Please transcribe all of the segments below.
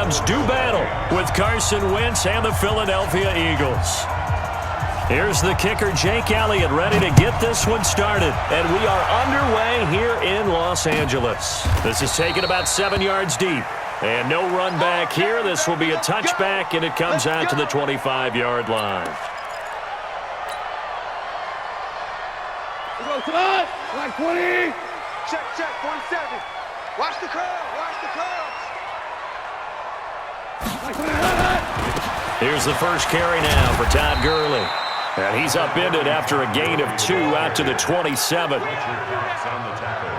Rams do battle with Carson Wentz and the Philadelphia Eagles. Here's the kicker, Jake Elliott, ready to get this one started. And we are underway here in Los Angeles. This is taken about 7 yards deep. And no run back here. This will be a touchback, and it comes out to the 25-yard line. Come on! Like 20! Check, 47. Watch the curve, Here's the first carry now for Todd Gurley. And he's upended after a gain of 2 out to the 27.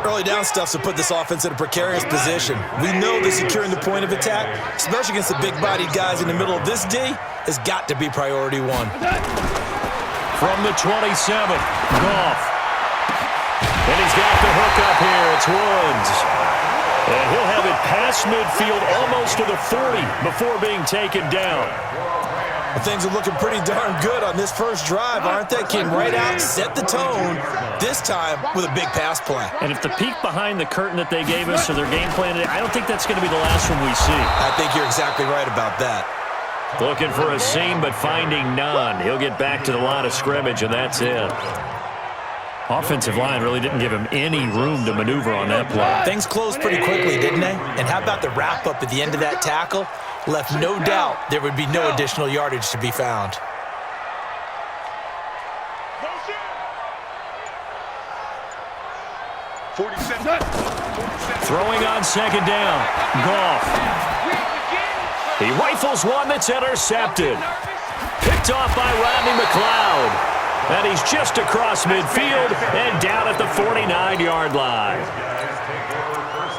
Early down stuff to put this offense in a precarious position. We know that securing the point of attack, especially against the big-bodied guys in the middle of this D, has got to be priority one. From the 27, Goff. And he's got the hook up here. It's Woods. And he'll have it past midfield almost to the 40 before being taken down. Well, things are looking pretty darn good on this first drive, aren't they? Came right out, set the tone, this time with a big pass play. And if the peek behind the curtain that they gave us or their game plan, I don't think that's going to be the last one we see. I think you're exactly right about that. Looking for a seam, but finding none. He'll get back to the line of scrimmage, and that's it. Offensive line really didn't give him any room to maneuver on that play. Things closed pretty quickly, didn't they? And how about the wrap-up at the end of that tackle? Left no doubt there would be no additional yardage to be found. Throwing on second down. Goff. He rifles one that's intercepted. Picked off by Rodney McLeod. And he's just across midfield and down at the 49-yard line.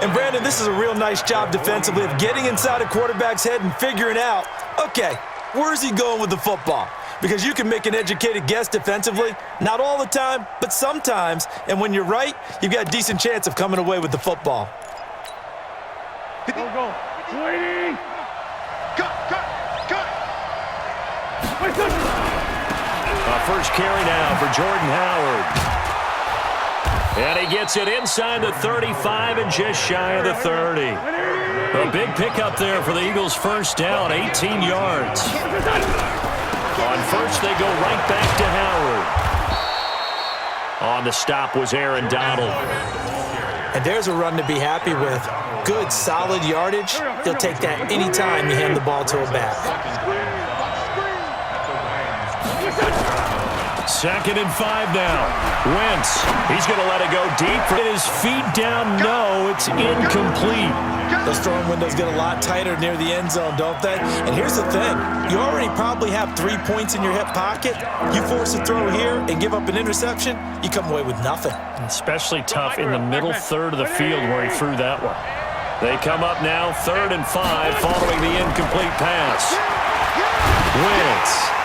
And, Brandon, this is a real nice job defensively of getting inside a quarterback's head and figuring out, okay, where's he going with the football? Because you can make an educated guess defensively, not all the time, but sometimes. And when you're right, you've got a decent chance of coming away with the football. Go. Waiting. Cut. First carry now for Jordan Howard. And he gets it inside the 35 and just shy of the 30. A big pickup there for the Eagles' first down, 18 yards. On first, they go right back to Howard. On the stop was Aaron Donald. And there's a run to be happy with. Good, solid yardage. He'll take that anytime you hand the ball to a back. 2nd and 5 now. Wentz. He's going to let it go deep. Get his feet down. No, it's incomplete. Those throwing windows get a lot tighter near the end zone, don't they? And here's the thing. You already probably have 3 points in your hip pocket. You force a throw here and give up an interception, you come away with nothing. Especially tough in the middle third of the field where he threw that one. They come up now 3rd and 5 following the incomplete pass. Wentz.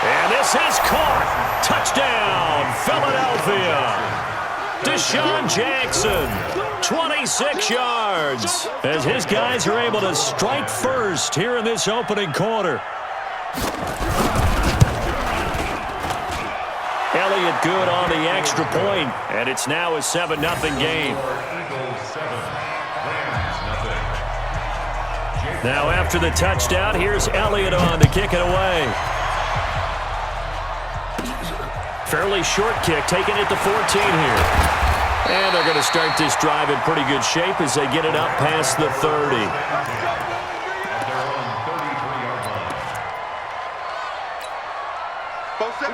And this is caught. Touchdown, Philadelphia. Deshaun Jackson, 26 yards. As his guys are able to strike first here in this opening quarter. Elliott good on the extra point, and it's now a 7-0 game. Now after the touchdown, here's Elliott on to kick it away. Fairly short kick, taking it to 14 here. And they're going to start this drive in pretty good shape as they get it up past the 30.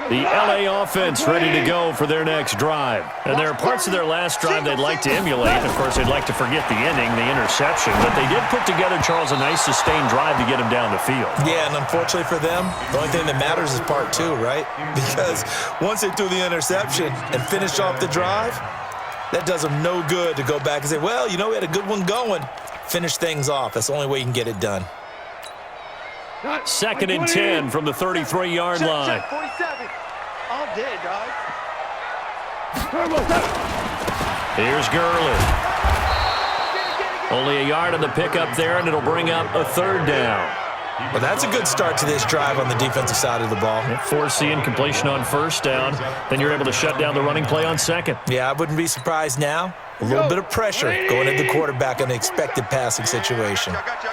The LA offense ready to go for their next drive. And there are parts of their last drive they'd like to emulate. Of course, they'd like to forget the ending, the interception. But they did put together, Charles, a nice sustained drive to get them down the field. Yeah, and unfortunately for them, the only thing that matters is part 2, right? Because once they threw the interception and finished off the drive, that does them no good to go back and say, well, you know, we had a good one going. Finish things off. That's the only way you can get it done. 2nd and 10 from the 33-yard line. 47. All dead, dog. Here's Gurley. Only a yard on the pickup there, and it'll bring up a 3rd down. Well, that's a good start to this drive on the defensive side of the ball. Force the incompletion on first down. Then you're able to shut down the running play on second. Yeah, I wouldn't be surprised now. A little bit of pressure going into the quarterback in an expected passing situation. I got you.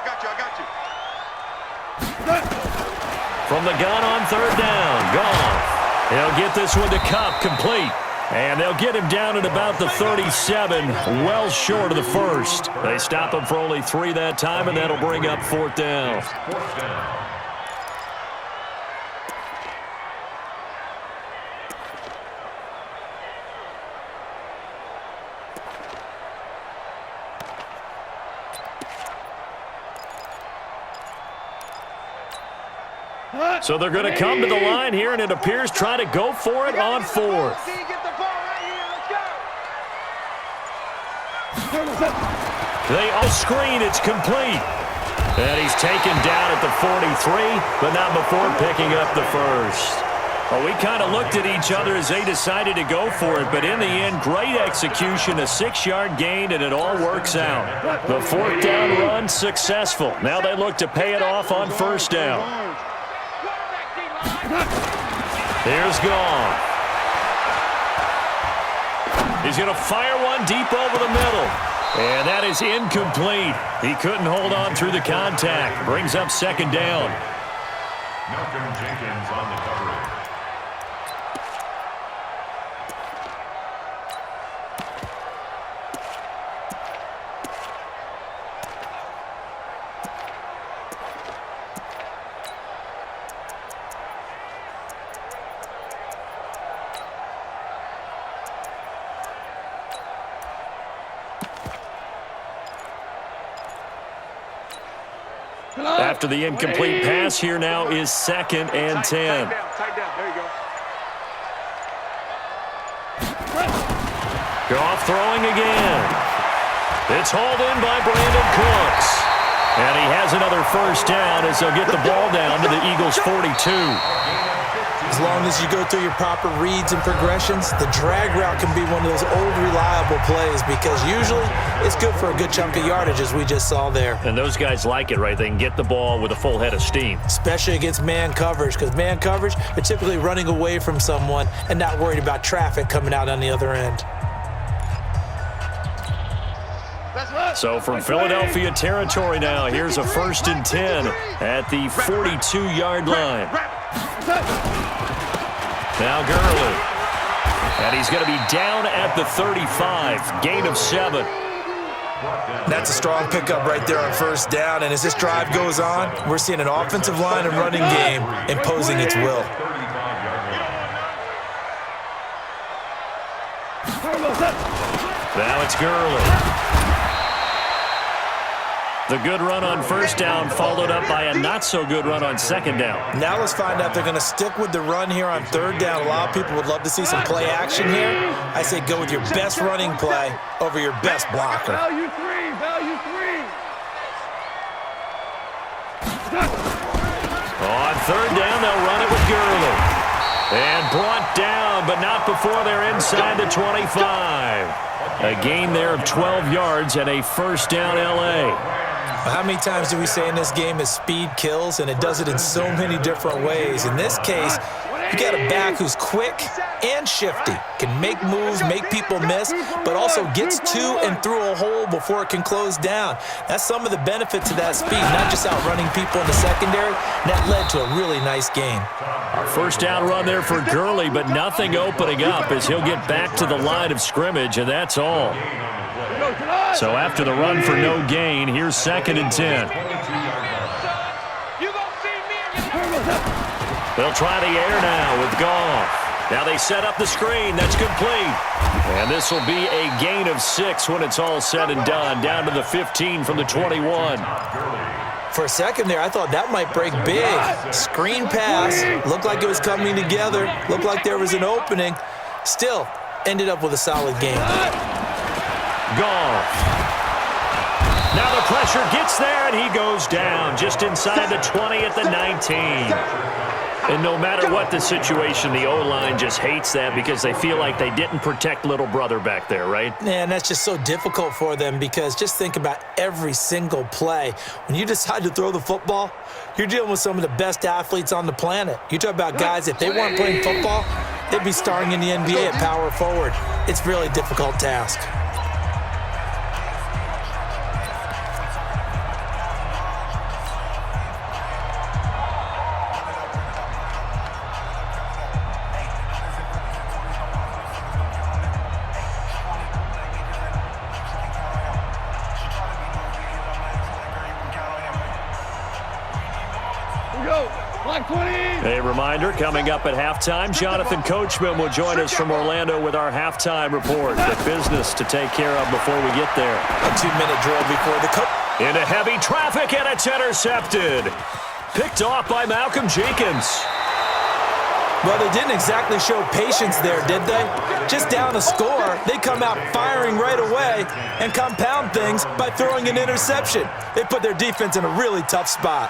From the gun on third down. Gone. He'll get this one to Cup, complete. And they'll get him down at about the 37, well short of the first. They stop him for only 3 that time, and that'll bring up fourth down. So they're going to come to the line here, and it appears try to go for it on fourth. They all screen. It's complete. And he's taken down at the 43, but not before picking up the first. Well, we kind of looked at each other as they decided to go for it, but in the end, great execution, a 6-yard gain, and it all works out. The fourth down run successful. Now they look to pay it off on first down. Here's Gone. He's going to fire one deep over the middle. And that is incomplete. He couldn't hold on through the contact. Brings up second down. Malcolm Jenkins on the coverage. After the incomplete pass, here now is 2nd and 10. Tight down. There you go. Goff throwing again. It's hauled in by Brandon Cooks. And he has another first down as they'll get the ball down to the Eagles' 42. As long as you go through your proper reads and progressions, the drag route can be one of those old reliable plays because usually it's good for a good chunk of yardage, as we just saw there. And those guys like it, right? They can get the ball with a full head of steam. Especially against man coverage, because man coverage, they're typically running away from someone and not worried about traffic coming out on the other end. So from Philadelphia territory now, here's a 1st and 10 at the 42-yard line. Now Gurley. And he's going to be down at the 35. Gain of 7. That's a strong pickup right there on first down. And as this drive goes on, we're seeing an offensive line and running game imposing its will. Now it's Gurley. The good run on first down followed up by a not-so-good run on second down. Now let's find out if they're going to stick with the run here on third down. A lot of people would love to see some play action here. I say go with your best running play over your best blocker. Value three. On third down, they'll run it with Gurley. And brought down, but not before they're inside the 25. A gain there of 12 yards and a first down L.A. How many times do we say in this game is speed kills, and it does it in so many different ways. In this case, you got a back who's quick and shifty, can make moves, make people miss, but also gets to and through a hole before it can close down. That's some of the benefits of that speed, not just outrunning people in the secondary. And that led to a really nice gain. First down run there for Gurley, but nothing opening up as he'll get back to the line of scrimmage, and that's all. So after the run for no gain, here's 2nd and 10. They'll try the air now with Goff. Now they set up the screen. That's complete. And this will be a gain of 6 when it's all said and done, down to the 15 from the 21. For a second there, I thought that might break big. Screen pass. Looked like it was coming together. Looked like there was an opening. Still, ended up with a solid game. Goff. Now the pressure gets there, and he goes down just inside the 20 at the 19. And no matter what the situation, the O-line just hates that because they feel like they didn't protect little brother back there, right? Yeah, and that's just so difficult for them because just think about every single play. When you decide to throw the football, you're dealing with some of the best athletes on the planet. You talk about guys, if they weren't playing football, they'd be starring in the NBA at power forward. It's a really difficult task. A reminder, coming up at halftime, Jonathan Coachman will join us from Orlando with our halftime report. The business to take care of before we get there. A 2-minute drill before the coach. Into heavy traffic, and it's intercepted. Picked off by Malcolm Jenkins. Well, they didn't exactly show patience there, did they? Just down a score, they come out firing right away and compound things by throwing an interception. They put their defense in a really tough spot.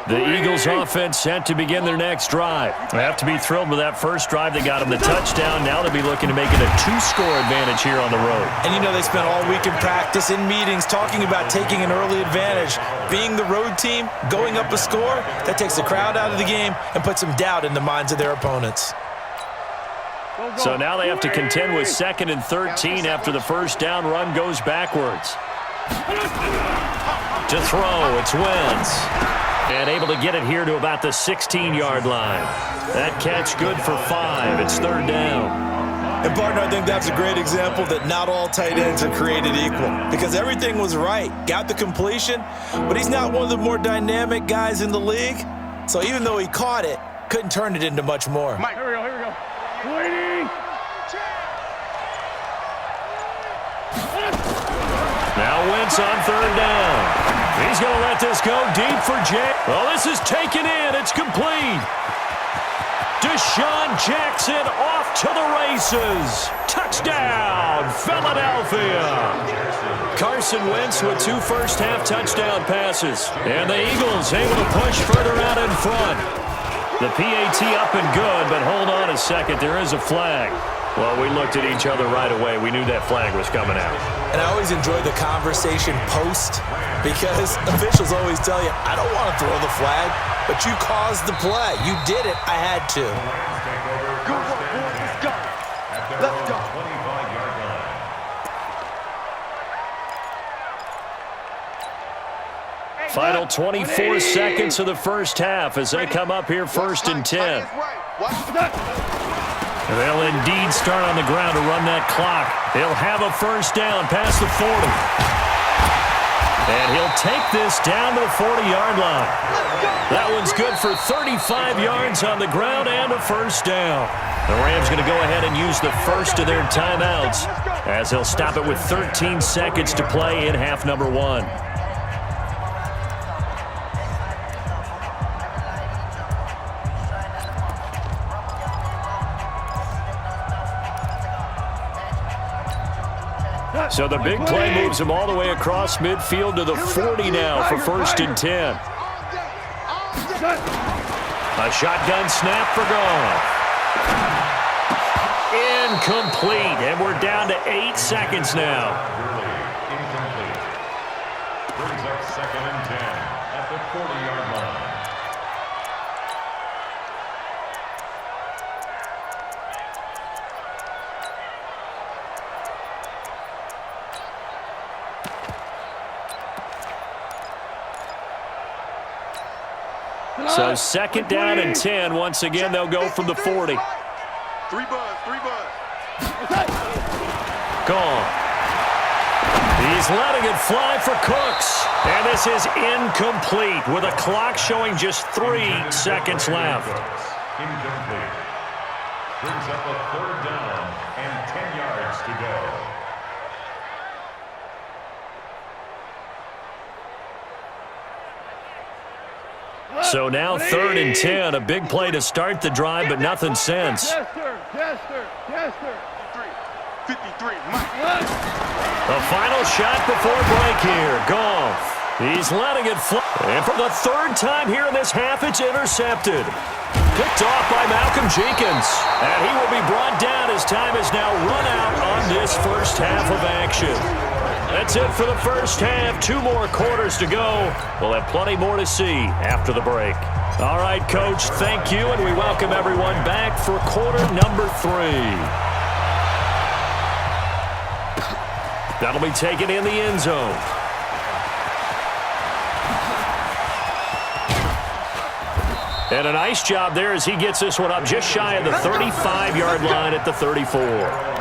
The Eagles offense set to begin their next drive. They have to be thrilled with that first drive. They got them the touchdown. Now they'll be looking to make it a 2-score advantage here on the road. And you know they spent all week in practice, in meetings, talking about taking an early advantage. Being the road team, going up a score, that takes the crowd out of the game and puts some doubt in the minds of their opponents. So now they have to contend with 2nd and 13 after the first down run goes backwards. To throw, it's Wentz. And able to get it here to about the 16-yard line. That catch good for 5. It's 3rd down. And, partner, I think that's a great example that not all tight ends are created equal because everything was right. Got the completion, but he's not one of the more dynamic guys in the league. So even though he caught it, couldn't turn it into much more. Mike, here we go, here we go. Waiting. Now Wentz on 3rd down. He's going to let this go deep for Jay. Well, this is taken in. It's complete. Deshaun Jackson off to the races. Touchdown, Philadelphia. Carson Wentz with 2 first-half touchdown passes. And the Eagles able to push further out in front. The PAT up and good, but hold on a second. There is a flag. Well, we looked at each other right away. We knew that flag was coming out. And I always enjoy the conversation post because officials always tell you, I don't want to throw the flag, but you caused the play. You did it. I had to. Good work, boys. Let's go. Let's go. 25-yard line. Final 24 seconds of the first half as they come up here 1st and 10. They'll indeed start on the ground to run that clock. They'll have a first down past the 40. And he'll take this down to the 40-yard line. That one's good for 35 yards on the ground and a first down. The Rams going to go ahead and use the first of their timeouts as they'll stop it with 13 seconds to play in half number 1. So the big play moves him all the way across midfield to the 40 now for 1st and 10. A shotgun snap for Goff. Incomplete, and we're down to 8 seconds now. Incomplete. Brings up 2nd and 10 at the 40-yard line. So 2nd down and 10. Once again, they'll go from the 40. 3 buzz, 3 buzz. Gone. He's letting it fly for Cooks. And this is incomplete with a clock showing just 3 seconds left. Incomplete. Brings up a 3rd down and 10 yards to go. So now 3rd and 10, a big play to start the drive, but nothing since. Chester. 53, Mike. The final shot before break here. Goff. He's letting it fly. And for the third time here in this half, it's intercepted. Picked off by Malcolm Jenkins. And he will be brought down as time is now run out on this first half of action. That's it for the first half. 2 more quarters to go. We'll have plenty more to see after the break. All right, Coach, thank you, and we welcome everyone back for quarter number 3. That'll be taken in the end zone. And a nice job there as he gets this one up just shy of the 35-yard line at the 34.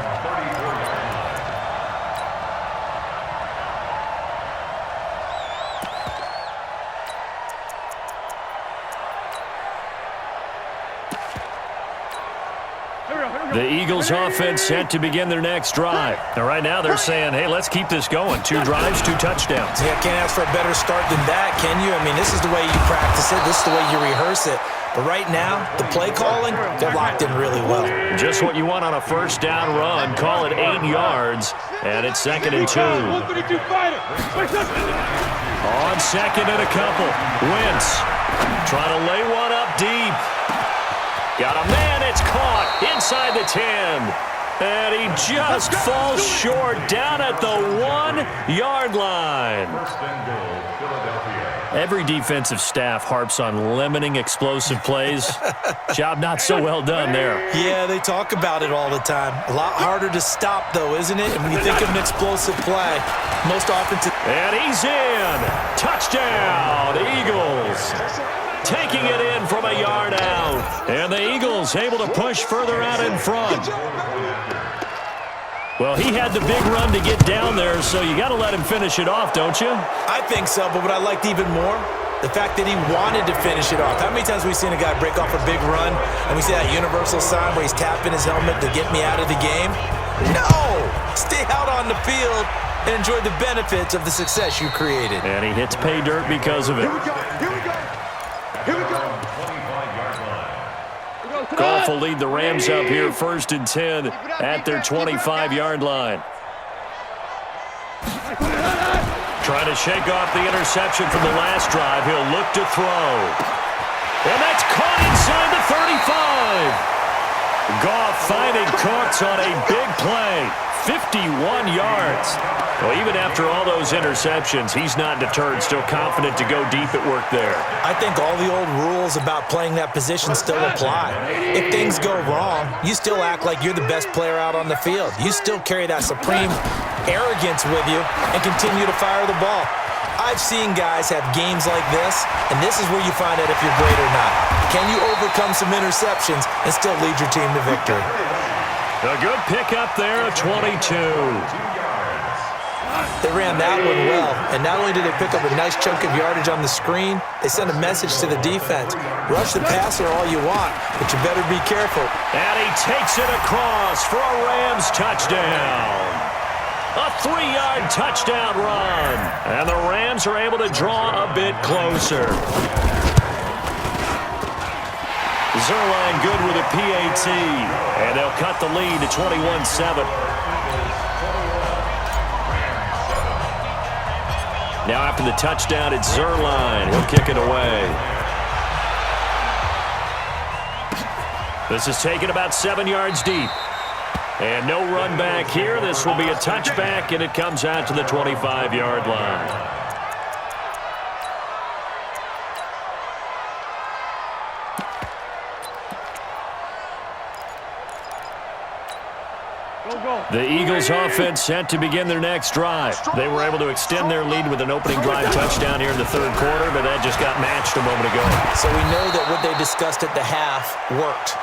The Eagles offense set to begin their next drive. And right now they're saying, hey, let's keep this going. 2 drives, 2 touchdowns. Yeah, can't ask for a better start than that, can you? I mean, this is the way you practice it. This is the way you rehearse it. But right now, the play calling, they're locked in really well. Just what you want on a first down run. Call it 8 yards, and it's 2nd and 2. On 2nd and a couple. Wentz trying to lay one up deep. Got a man, it's caught inside the 10. And he just falls short down at the 1-yard line. First and goal, Philadelphia. Every defensive staff harps on limiting explosive plays. Job not so well done there. Yeah, they talk about it all the time. A lot harder to stop, though, isn't it? And when you think of an explosive play, most offensive. And he's in. Touchdown, Eagles. Taking it in from a yard out. And the Eagles able to push further out in front. Well, he had the big run to get down there, so you got to let him finish it off, don't you? I think so, but what I liked even more, the fact that he wanted to finish it off. How many times have we seen a guy break off a big run, and we see that universal sign where he's tapping his helmet to get me out of the game? No! Stay out on the field and enjoy the benefits of the success you created. And he hits pay dirt because of it. Here we go. Here we go. Here we go. 25-yard line. Goff will lead the Rams up here 1st and 10 at their 25-yard line. Trying to shake off the interception from the last drive. He'll look to throw. And that's caught inside the 35. Goff finding Cooks on a big play. 51 yards. Well, even after all those interceptions, he's not deterred, still confident to go deep at work there. I think all the old rules about playing that position still apply. If things go wrong, you still act like you're the best player out on the field. You still carry that supreme arrogance with you and continue to fire the ball. I've seen guys have games like this, and this is where you find out if you're great or not. Can you overcome some interceptions and still lead your team to victory? A good pickup there, a 22. They ran that one well, and not only did they pick up a nice chunk of yardage on the screen, they sent a message to the defense. Rush the passer all you want, but you better be careful. And he takes it across for a Rams touchdown. A 3-yard touchdown run. And the Rams are able to draw a bit closer. Zerline good with a PAT. And they'll cut the lead to 21-7. Now after the touchdown, it's Zerline. He'll kick it away. This is taken about 7 yards deep. And no run back here. This will be a touchback, and it comes out to the 25-yard line. The Eagles offense set to begin their next drive. They were able to extend their lead with an opening drive touchdown here in the third quarter, but that just got matched a moment ago. So we know that what they discussed at the half worked.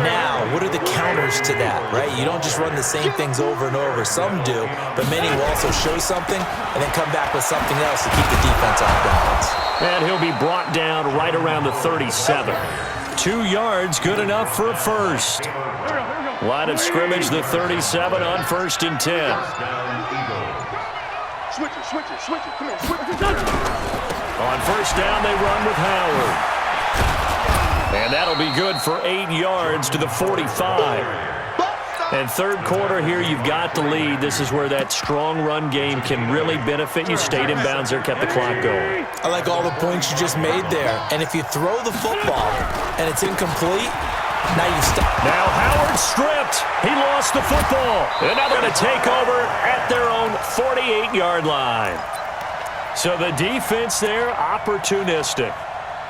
Now, what are the counters to that, right? You don't just run the same things over and over. Some do, but many will also show something and then come back with something else to keep the defense off balance. And he'll be brought down right around the 37. 2 yards, good enough for a first. Line of scrimmage, the 37 on 1st and 10. Switch it. Come on, switch it. On first down, they run with Howard. And that'll be good for 8 yards to the 45. And third quarter here, you've got the lead. This is where that strong run game can really benefit you. Stayed in bounds there, kept the clock going. I like all the points you just made there. And if you throw the football and it's incomplete, now you stop. Now Howard stripped. He lost the football. And now they're going to take over at their own 48-yard line. So the defense there, opportunistic.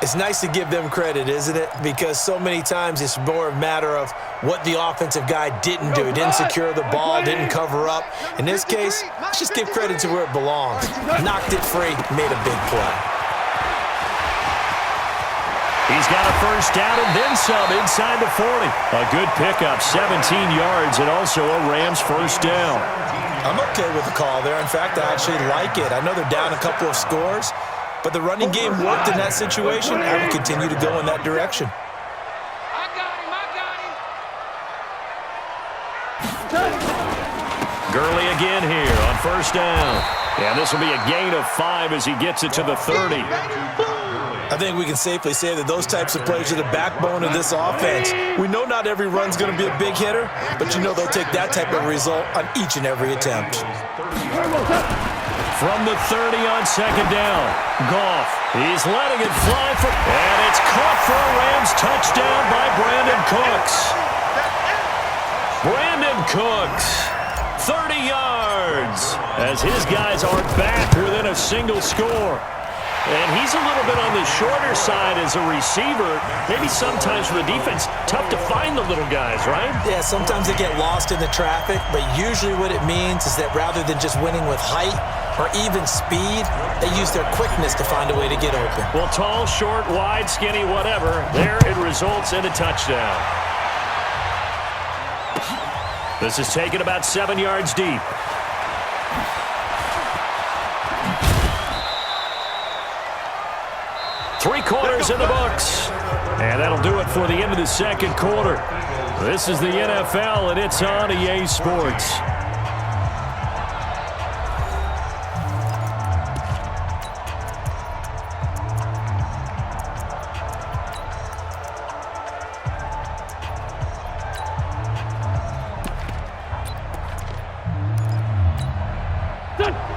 It's nice to give them credit, isn't it? Because so many times it's more a matter of what the offensive guy didn't do. He didn't secure the ball, didn't cover up. In this case, let's just give credit to where it belongs. Knocked it free, made a big play. He's got a first down and then some inside the 40. A good pickup, 17 yards, and also a Rams first down. I'm okay with the call there. In fact, I actually like it. I know they're down a couple of scores, but the running game worked in that situation. I would continue to go in that direction. I got him. Gurley again here on first down. And this will be a gain of 5 as he gets it to the 30. I think we can safely say that those types of plays are the backbone of this offense. We know not every run's going to be a big hitter, but you know they'll take that type of result on each and every attempt. From the 30 on second down, Goff, he's letting it fly for, and it's caught for a Rams touchdown by Brandon Cooks. Brandon Cooks, 30 yards, as his guys are back within a single score. And he's a little bit on the shorter side as a receiver. Maybe sometimes for the defense, tough to find the little guys, right? Yeah, sometimes they get lost in the traffic, but usually what it means is that rather than just winning with height or even speed, they use their quickness to find a way to get open. Well, tall, short, wide, skinny, whatever, there it results in a touchdown. This is taken about 7 yards deep. Three quarters in the books. And that'll do it for the end of the second quarter. This is the NFL, and it's on EA Sports.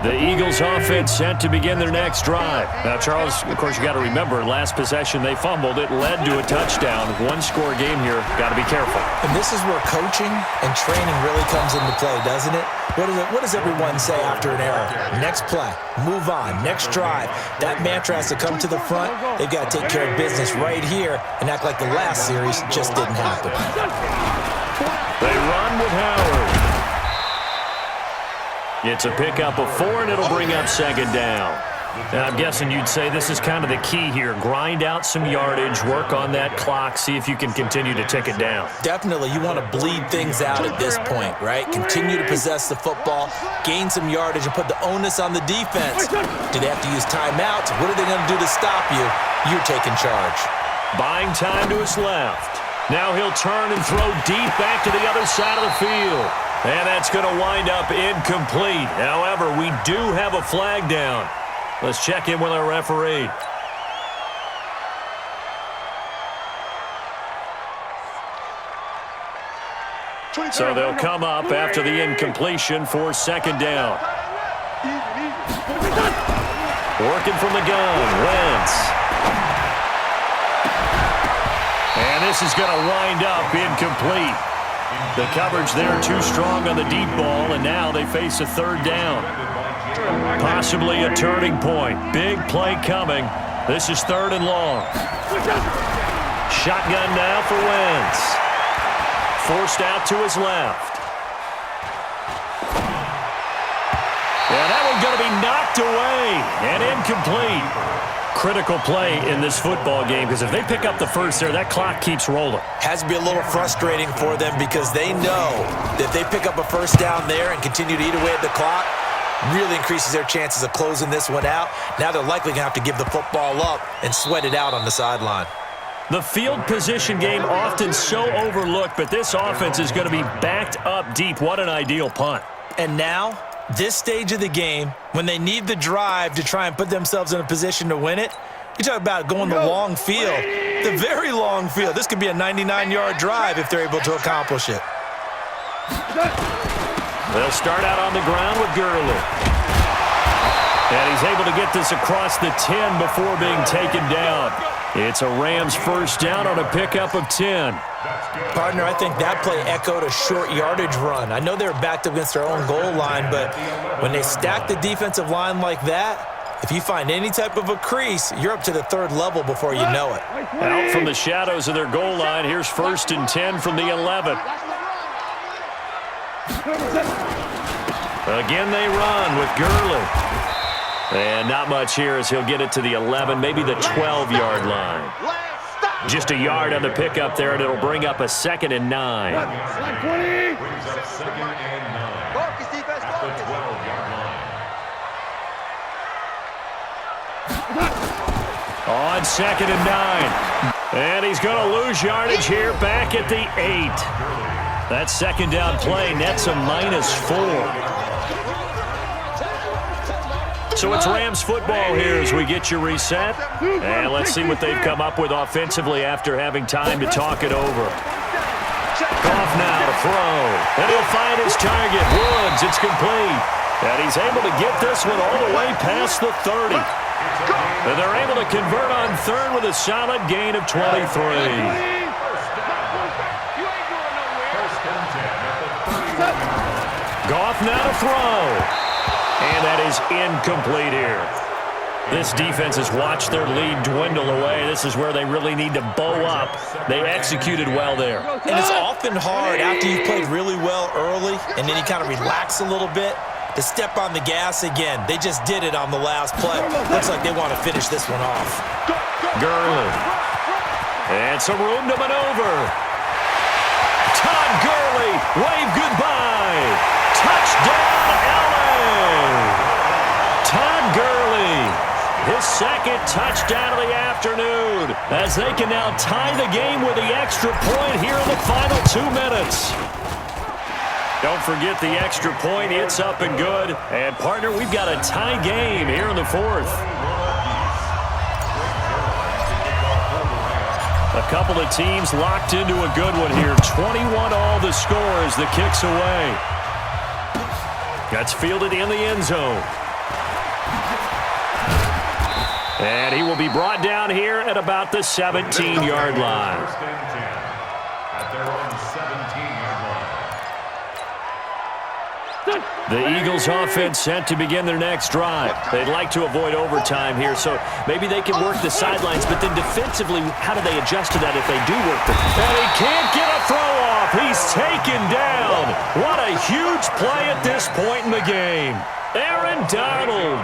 The Eagles offense set to begin their next drive. Now, Charles, of course, you got to remember, last possession they fumbled. It led to a touchdown. One-score game here. Got to be careful. And this is where coaching and training really comes into play, doesn't it? What does everyone say after an error? Next play, move on, next drive. That mantra has to come to the front. They've got to take care of business right here and act like the last series just didn't happen. They run with Howard. It's a pickup of 4, and it'll bring up second down. And I'm guessing you'd say this is kind of the key here. Grind out some yardage, work on that clock, see if you can continue to tick it down. Definitely. You want to bleed things out at this point, right? Continue to possess the football, gain some yardage, and put the onus on the defense. Do they have to use timeouts? What are they going to do to stop you? You're taking charge. Buying time to his left. Now he'll turn and throw deep back to the other side of the field. And that's going to wind up incomplete. However, we do have a flag down. Let's check in with our referee. So they'll come up after the incompletion for second down. Working from the gun, Wentz. And this is going to wind up incomplete. The coverage there too strong on the deep ball, and now they face a third down. Possibly a turning point. Big play coming. This is third and long. Shotgun now for Wentz. Forced out to his left. And that one's going to be knocked away and incomplete. Critical play in this football game, because if they pick up the first there, that clock keeps rolling. Has to be a little frustrating for them because they know that if they pick up a first down there and continue to eat away at the clock, really increases their chances of closing this one out. Now they're likely going to have to give the football up and sweat it out on the sideline. The field position game often so overlooked, but this offense is going to be backed up deep. What an ideal punt. And now, this stage of the game, when they need the drive to try and put themselves in a position to win it, you talk about going the long field, the very long field. This could be a 99-yard drive if they're able to accomplish it. They'll start out on the ground with Gurley. And he's able to get this across the 10 before being taken down. It's a Rams first down on a pickup of 10. Partner, I think that play echoed a short yardage run. I know they were backed up against their own goal line, but when they stack the defensive line like that, if you find any type of a crease, you're up to the third level before you know it. Out from the shadows of their goal line, here's first and 10 from the 11. Again, they run with Gurley. And not much here as he'll get it to the 11, maybe the 12-yard line. Just a yard on the pickup there, and it'll bring up a 2nd and 9. Brings up 2nd and 9 at the 12-yard line. On 2nd and 9. And he's going to lose yardage here back at the 8. That second down play nets a -4. So it's Rams football here as we get you reset. And let's see what they've come up with offensively after having time to talk it over. Goff now to throw. And he'll find his target. Woods, it's complete. And he's able to get this one all the way past the 30. And they're able to convert on third with a solid gain of 23. Goff now to throw. And that is incomplete here. This defense has watched their lead dwindle away. This is where they really need to bow up. They executed well there. And it's often hard after you've played really well early and then you kind of relax a little bit to step on the gas again. They just did it on the last play. Looks like they want to finish this one off. Gurley. And some room to maneuver. Todd Gurley, wave goodbye. Touchdown, LA. Todd Gurley, his second touchdown of the afternoon, as they can now tie the game with the extra point here in the final 2 minutes. Don't forget the extra point. It's up and good. And, partner, we've got a tie game here in the 4th. A couple of teams locked into a good one here. 21 all the score as the kick's away. That's fielded in the end zone. And he will be brought down here at about the 17-yard line. First and 10 at their own 17-yard line. The Eagles offense set to begin their next drive. They'd like to avoid overtime here, so maybe they can work the sidelines, but then defensively, how do they adjust to that if they do work the... And he can't get a throw off. He's taken down. What a huge play at this point in the game. Aaron Donald.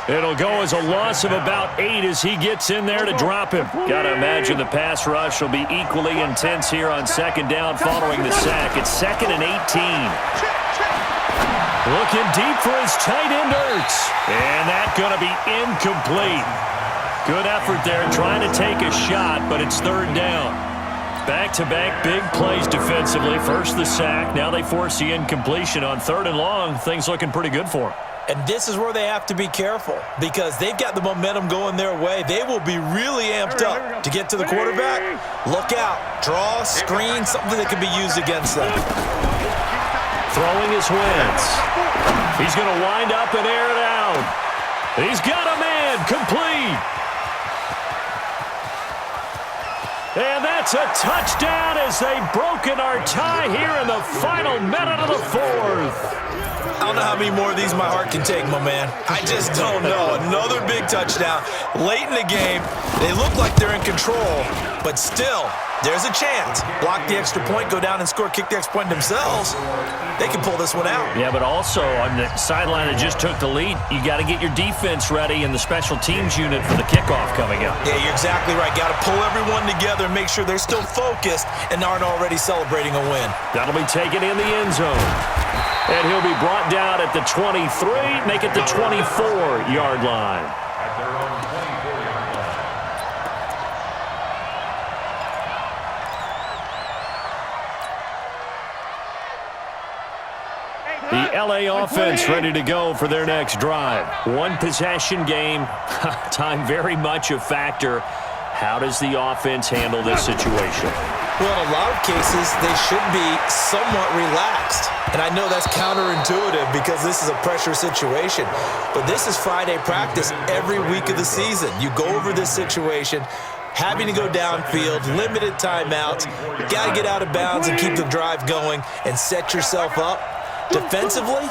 It'll go as a loss of about 8 as he gets in there to drop him. Got to imagine the pass rush will be equally intense here on second down following the sack. It's 2nd and 18. Looking deep for his tight end, Ertz. And that's going to be incomplete. Good effort there trying to take a shot, but it's 3rd down. Back-to-back big plays defensively. First the sack. Now they force the incompletion on 3rd and long. Things looking pretty good for them. And this is where they have to be careful because they've got the momentum going their way. They will be really amped up to get to the quarterback. Look out. Draw, screen, something that can be used against them. Throwing his Wentz. He's going to wind up and air it out. He's got a man. Complete. And that's a touchdown as they've broken our tie here in the final minute of the 4th. I don't know how many more of these my heart can take, my man. I just don't know. Another big touchdown. Late in the game, they look like they're in control, but still, there's a chance. Block the extra point, go down and score, kick the extra point themselves. They can pull this one out. Yeah, but also on the sideline that just took the lead, you got to get your defense ready and the special teams unit for the kickoff coming up. Yeah, you're exactly right. Got to pull everyone together and make sure they're still focused and aren't already celebrating a win. That'll be taken in the end zone. And he'll be brought down at the 23, make it the 24-yard line. At their own 24-yard line. The LA offense ready to go for their next drive. One possession game, time very much a factor. How does the offense handle this situation? Well, in a lot of cases, they should be somewhat relaxed. And I know that's counterintuitive because this is a pressure situation, but this is Friday practice every week of the season. You go over this situation, having to go downfield, limited timeouts, got to get out of bounds and keep the drive going and set yourself up. Defensively,